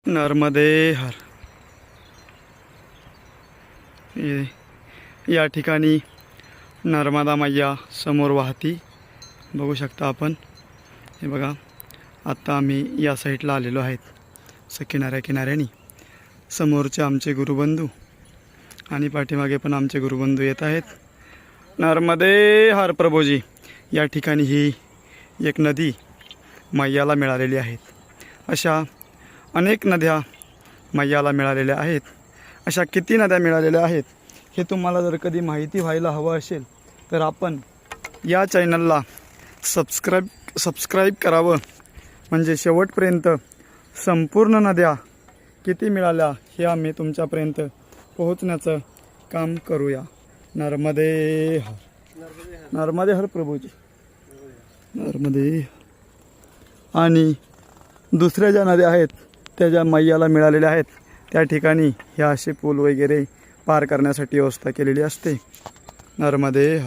नर्मदे हर. या ठिकाणी नर्मदा मैया समोर वाहती बघू शकता आपण. हे बघा, आता आम्ही या साईडला आलेलो आहेत किनाऱ्यानी. समोरचे आमचे गुरुबंधू आणि पाठीमागे पण आमचे गुरुबंधू येत आहेत. नर्मदे हर प्रभूजी. या ठिकाणी ही एक नदी मैयाला मिळालेली आहेत. अशा अनेक नद्या मैयाला मिळालेल्या आहेत. अशा किती नद्या मिळालेल्या आहेत हे तुम्हाला जर कधी माहिती व्हायला हवं असेल तर आपण या चॅनलला सबस्क्राईब करावं. म्हणजे शेवटपर्यंत संपूर्ण नद्या किती मिळाल्या हे आम्ही तुमच्यापर्यंत पोहोचण्याचं काम करूया. नर्मदे हर. नर्मदे हर प्रभूजी. नर्मदे. आणि दुसऱ्या ज्या नद्या आहेत त्या ज्या मैयाला मिळालेल्या आहेत त्या ठिकाणी ह्या असे पूल वगैरे पार करण्यासाठी व्यवस्था केलेली असते. नर्मदे हर.